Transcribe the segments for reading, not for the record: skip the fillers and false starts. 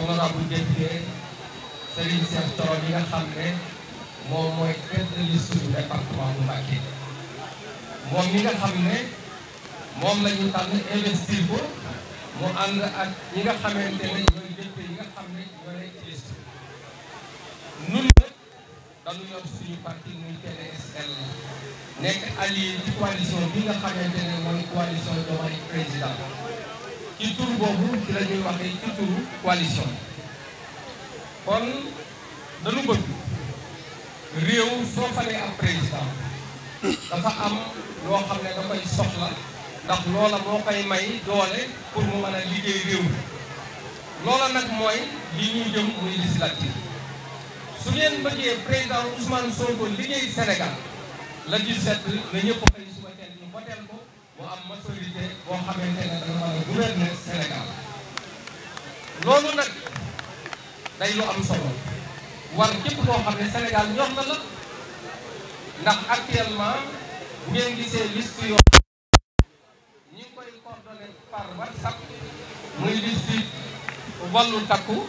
honorable député Serigne Cheikh Thioro bi nga xam ne moom mooy tête de liste du département bu Mbacké moom mi nga xam ne moom la ñu tànn investir ko mu ànd ak ñi nga xamante ne ñooy député yi nga xam ne ñoo nekk ci liste nun nag dañu yor suñu parti muy PDSL nekk allié ci coalition bi nga xamante ne mooy coalition Diomaye président ci tur boobu ci la ñuy waxee ci turu coalition kon dañu bëgg réew soo falee ab président dafa am loo xam ne da koy soxla ndax loola moo koy may doole pour mu mën a liggéey réew loola nag mooy li ñuy jëm muy législative su ngeen bëggee président Ousmane Sonko liggéey Sénégal la 17 la ñëpp xëy suba teel ñu voteel ko mu am majorité boo xamante ne dana mën a gouverner Sénégal loolu nag day lu am solo war képp koo xam ne Sénégal ñor na la ndax actuellement bu ngeen gisee liste yoo ñi ngi koy coordonné par WhatsApp muy liste Wallu Takku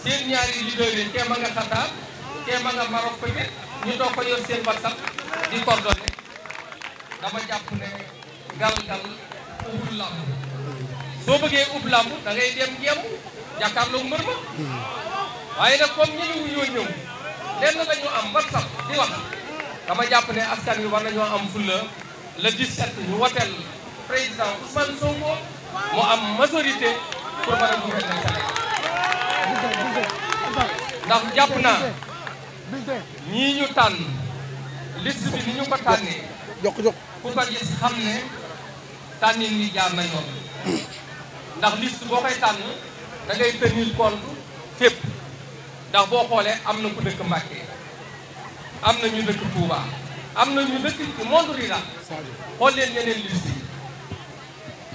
seen ñaari leader yi kee ma nga Qatar kee ma nga Maroc peut-être ñu doog ko yor seen WhatsApp di coordonné dama jàpp ne gal-gal ubbul làmb soo bëggee ubb làmb da ngay dem ngeem jàkkaarloo mbër ma waaye nag comme ñi ñu ñoo ñëw lenn la ñu am WhatsApp di wax dama jàpp ne askan wi war nañoo am fulla le 17 ñu woteel président Ousmane Sonko mu am majorité pour mën a gouverner Sénégal ndax jàpp naa ñii ñu tànn liste bi ni ñu ko tànnee ku ko gis xam ne tànnin ni jaar na yoon ndax liste boo koy tànn da ngay tenir compte fépp ndax boo xoolee am na ku dëkk Mbacké am na ñu dëkk Touba am na ñu dëkk ci monde rural xool leen ñeneen liste yi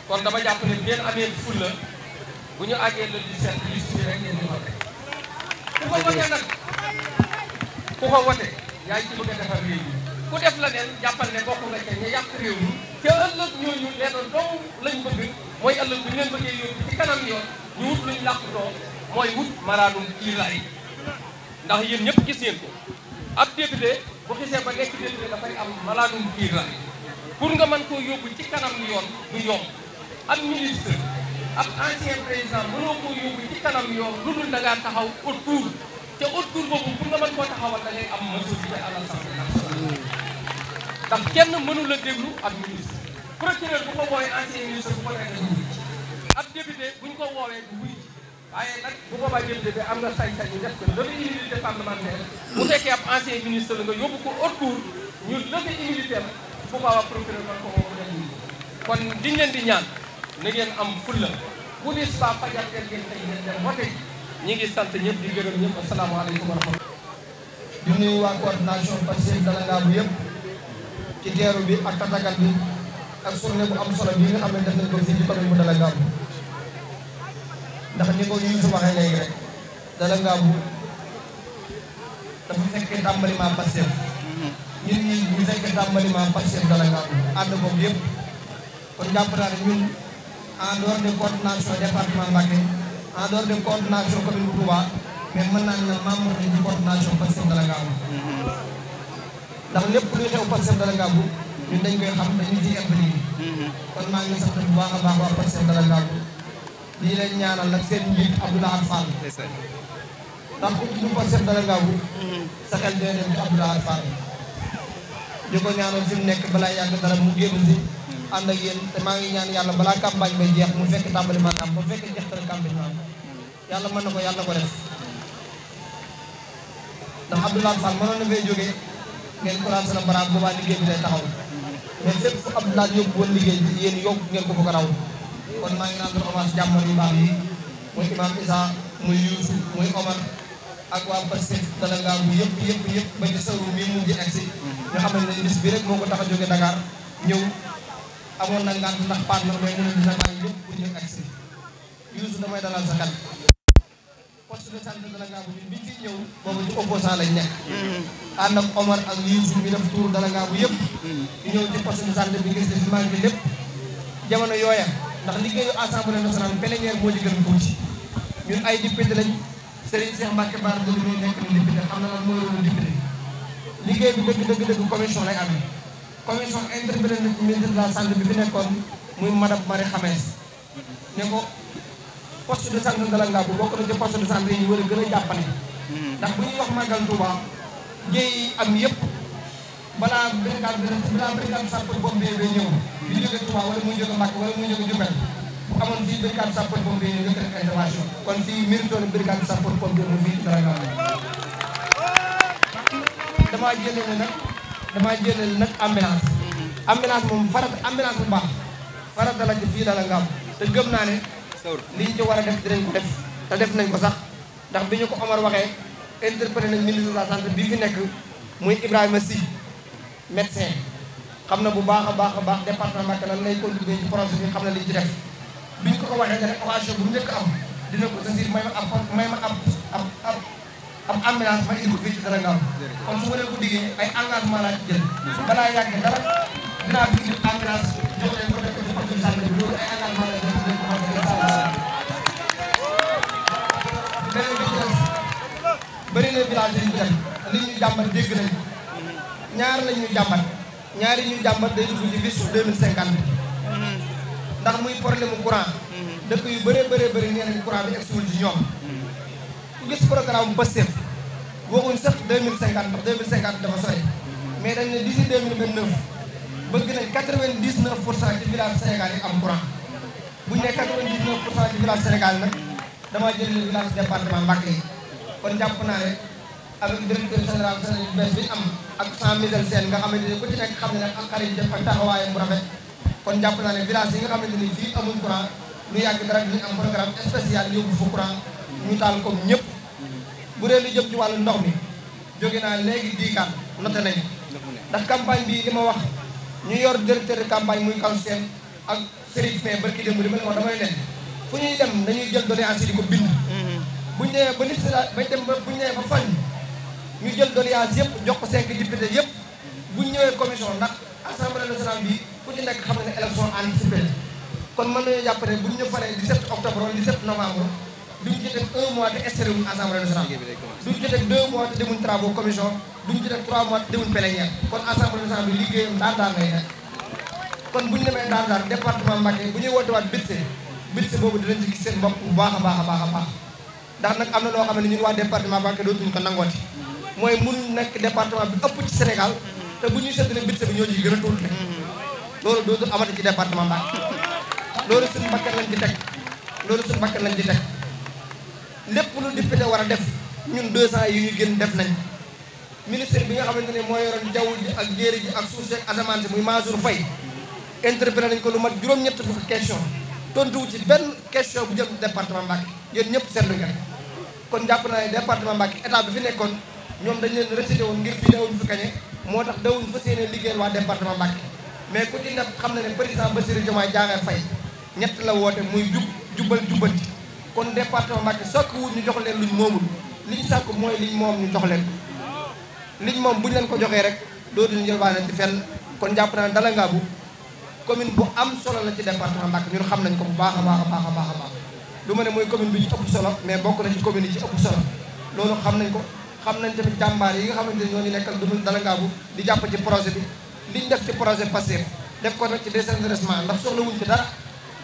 kon dama jàpp ne ngeen amee fulla bu ñu àggee le 17 liste bi rek ngeen di voté ku ko voté nag ku ko voté yaa ngi ci bëgg a defar réew mi ku def la neen jàppal ne bokk nga ca ñu yàq réew mi te ëllëg ñooñu leen dong lañ bëgg mooy ëllëg bu ñu leen bëggee yóbbu ci kanam yoon ñu wut luñ làqutoo mooy wut maraanum kiiraay ndax yéen ñëpp gis ngeen ko ab député bu xisee ba nekk député dafay am malaanum kiiraay pour nga mën koo yóbbu ci kanam yoon du yomb ab ministre ab ancien président mënoo koo yóbbu ci kanam yoon lu dul da ngaa taxaw autour te autour boobu pour nga mën koo taxawal da ngay am majorité à l'Assemblée nationale ndax kenn mënu la déglu ab ministre procureur bu ko woowee ancien ministre bu ko nekk du wuy ab député buñ ko woowee du wuy waaye nag bu boobaa député bi am nga sañ-sañ ñu def ko levée immunité parlementaire bu fekkee ab ancien ministre la nga yóbbu ko autour ñu levée immunité am bu boobaa procureur man ko woo mu dem wuy kon liñ leen di ñaan na ngeen am fulla bu dis ba fajar ngeen tey ngeen dem wote ñi ngi sant ñëpp di gërëm ñëpp asalaamaaleykum wa rahmatulah. di nuyu waa coordination Pastef Dalanga bu yëpp ci teeru bi ak tatagal bi ak journée bu am solo bi nga xam ne def nañ ko fii ci commune bu Dalanga bu ndax ni ko Youssou waxee léegi rek Dalanga bu dafa fekkee tàmbaliment Pastef ñun ñi ñu fekkee tàmbaliment Pastef Dalanga bu ànd ko yëpp kon jàpp naa ne ñun en dehors de coordination département Mbacké en dehors de coordination commune bu Touba mais mën naa ne membre nañ ci coordination Pastef Dalanga bu ndax lépp luy xew Pastef Dalanga bu ñun dañ koy xam dañu ci impliqué kon maa ngi sant bu baax a baax waa Pastef Dalanga bu lii leen ñaanal nag seen njiit Abdoulaye Fall ndax ku tudd Pastef Dalanga bu sa xel dee dem ci Abdoulaye Fall di ko ñaanal fi mu nekk balaa yàgg dara mu génn si ànd ak yéen te maa ngi ñaan yàlla balaa campagne bay jeex mu fekk tàmbali ma ba fekk jeextal campagne ma yàlla mën na ko yàlla ko def ndax Abdoulaye Fall mënoon na fay jógee ngeen courage na baraam boobaa liggéey bi day taxaw mais fépp fu Abdoulaye yóbbu woon liggéey bi yéen yóbbu ngeen ko ko raw kon maa ngi naan doon hommage jàmmoor yu baax yi muy imam Issa muy Youssou muy Omar ak waa Pastef Dalanga bu yëpp ba ci sawru mi mu ngi agsi nga xam ne bis bi rek moo ko tax a jóge Dakar ñëw amoon na ngant ndax paat na mais mënu dina bàyyi yëpp pour ñu agsi Youssou damay dalal sa xel poste de santé Dalanga bu ñun biñ fi ñëw boobu ci opposant lañ nekk ànd ak Omar ak Youssou mi def tour Dalanga bu yëpp ñu ñëw ci poste de santé bi gis ne fi manque bi lépp jamono yooya ndax liggéeyu assemblée nationale plénière moo ci gën a tuuti ñun ay député lañ Serigne Cheikh Mbacke Bara Dolly muy nekk ni député xam na lan mooy rôle député liggéey bi dëgg commission lay amee commission interpellé na ministre de la santé bi fi nekkoon muy madame Marie Xamees ne ko poste de santé Dalanga bu bokk na ci poste de santé yi ñu war a gën a jàppale ndax bu ñuy wax màggal Touba jéey am yëpp balaa brigade sapeur-pompier bi ñëw di jóge Touba wala muy jóge Mbacke wala muy jóge Diourbel bu amoon fii brigade sapeur-pompier ñu njëkk def intervention kon fii mérite na brigade sapeur-pompier mu fii Dalanga damaa jëlee nag ambulance moom farata ambulance bu baax farata la ci fii Dalanga te gëm naa ne liñ ci war a def dinañ ko def te def nañ ko sax ndax bi ñu ko Omar waxee interpellé nañ ministre de la santé bii fi nekk muy Ibrahima Sy médecin xam na bu baax a baax département Mbacké lan lay contribuer ci projet bi xam na liñ ci def biñ ko waxee ne rek occasion bu njëkk am dina ko saisir may ma ab ambulance ma indi ko fii ci Dalanga kon su ma leen ko diggee ay engagement laa ci jël balaa yàgg dara dinaa fi indi ambulance jox leen ko def ko ci poste de santé bi loolu ay engagement la beneen bi bëri na village yi ñu dem li ñu jàmbat dégg nañ ñaar lañ ñu jàmbat ñaari ñu jàmbat day dugg ci vision 2050 ndax muy problème mu courant dëkk yu bëree nee nañ courant bi egsiwul ci ñoom ku gis programme bu Pastef waxuñ sax 2050 ndax 2050 dafa sori mais dañ ne d'ici 2029 bëgg nañ 99% ci village Sénégal yi am courant bu ñu ne 99% ci village Sénégal nag damaa jël le village département Mbacké yi kon jàpp naa ne avec directeur général bu bees bi am ak sans misel seen nga xamante ni ku ci nekk xam ne nag ak xarit jëf ak taxawaayam bu rafet kon jàpp naa ne village yi nga xamante ni fii amuñ courant lu yàgg dara ñu am programme spécial yóbbu fa courant ñu taal comme ñëpp bu dee lu jëm ci wàllu ndox mi jóge naa léegi diikaan noté nañu ndax campagne bi li ma wax ñu yor directeur de campagne muy kaw seen ak Serigne Faye barki démb li ma leen wax damay leen fu ñuy dem dañuy jël doléance yi di ko bind bu ñu ñëwee ba nit si bay dem ba bu ñu ñëwee ba fañ ñu jël doléance yëpp jox ko 5 députés yëpp bu ñu ñëwee commission ndax assemblée nationale bi ku ci nekk xam ne élection anticipée kon mën nañu jàpp ne bu ñu falee 17 octobre wala 17 novembre duñ ci teg 1 mois te estere wuñ assemblée nationale duñ ci teg 2 mois te demuñ travaux commission duñ ci teg 3 mois te demuñ plénière kon assemblée nationale bi liggéeyam daan lay nekk kon bu ñu demee daan département Mbacké bu ñuy woote waat budget boobu dinañ ci gis seen bopp bu baax a baax ndax nag am na loo xam ne ñun waa département Mbacké dootuñu ko nangooti mooy mun nekk département bi ëpp ci Sénégal te bu ñuy seetlee budget bi ñoo ciy gën a tuuti loolu dootu amati ci département Mbacké loolu suñu bakkan lañ ci teg lépp lu député war a def ñun 200 yi ñu gën def nañ ministre bi nga xamante ne moo yoroon jaww ji ak jéeri ji ak suuf si ak asamaan si muy Mansour Faye interpellé nañ ko lu mat juróom-ñett fukki question tontuwu ci benn question bu jëm département Mbacké yéen ñëpp seetlu ngeen kon jàpp naa ne département Mbacké état bi fi nekkoon ñoom dañ leen rejeté woon ngir fii dawuñ fi gañe moo tax dawuñ fa seenee liggéeyal waa département Mbacké mais ku ci nekk xam na ne président Bassirou Diomaye Diakhar Faye ñett la woote muy jubbanti kon département Mbacké sokk wut ñu jox leen luñ moomul liñ sàkk mooy liñ moom ñu jox leen liñ moom buñ leen ko joxee rek dootuñu jëlbaane ci fenn kon jàpp naa ne Dalanga bu commune bu am solo la ci département Mbacké ñun xam nañ ko bu baax a baax du ma ne mooy commune bi ci ëpp solo mais bokk na ci commune yi ci ëpp solo loolu xam nañ ko xam nañ tamit jàmbaar yi nga xamante ne ñoo ñu nekkal du Dalanga bu di jàpp ci projet bi liñ def ci projet Pastef def ko nag ci désenclavement ndax soxla wuñ ci dara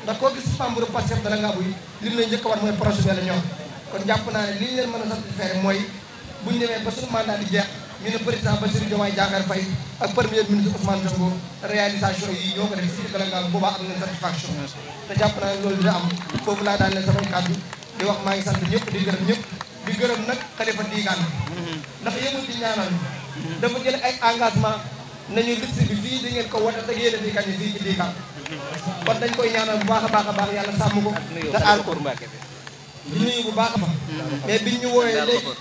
ndax koo gis membre Pastef Dalanga bu yi li mu lay njëkk a war mooy projet bi la ñor kon jàpp naa ne li ñu leen mën a satisfaire mooy bu ñu demee ba suñu mandat di jeex ñu ne président Bassirou Diomaye Diakhar Faye ak premier ministre Ousmane Sonko réalisation yi ñoo ko def fii ci Dalanga bu boobaa am nañ satisfaction te jàpp naa ne loolu dina am foofu laa daan leen samay kàddu di wax maa ngi sant ñëpp di gërëm ñëpp di gërëm nag xalifa diigaan ndax yëmul di ñaanal dafa jël ay engagement nañu liste bi fii di ngeen ko wote te yéene di gañe fii ci diigaan kon dañ koy ñaanal bu baax a baax yàlla sàmm ko te aar ko di nuyu bu baax a baax mais biñ ñu wooyee léegi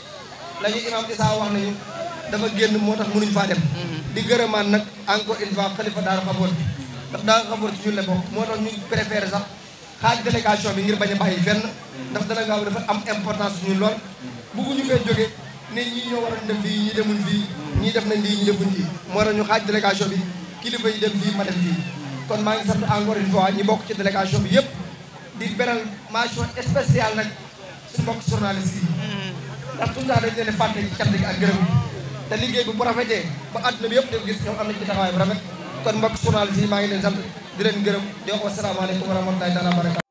la ñu imam Issa wax nañu dafa génn moo tax mënuñ faa dem di gërëmaan nag encore une fois xalifa Daaru Xaboor bi ndax Daaru Xaboor ci ñun la bokk moo tax ñu préféré sax xaaj délégation bi ngir bañ a bàyyi fenn ndax Dalanga dafa am importance ñun lool bugguñu koy jóge ne ñii ñoo waroon dem fii ñii demuñ fii ñii def nañ lii ñii defuñ fii moo tax ñu xaaj délégation bi kilifa yi dem fii ma dem fii kon maa ngi sant encore une fois ñi bokk ci délégation bi yëpp di beral mention spéciale nag suñu mbokk journaliste yi ndax tout ça dañ leen fàtte ci cant gi ak gërëm gi te liggéey bi bu rafetee ba àdduna bi yëpp di ko gis ñoom am nañ ci taxawaay bu rafet kon mbokk journaliste yi maa ngi leen sant di leen gërëm di wax wasalaamaaleykum wa rahmatulahi taala wa barakatu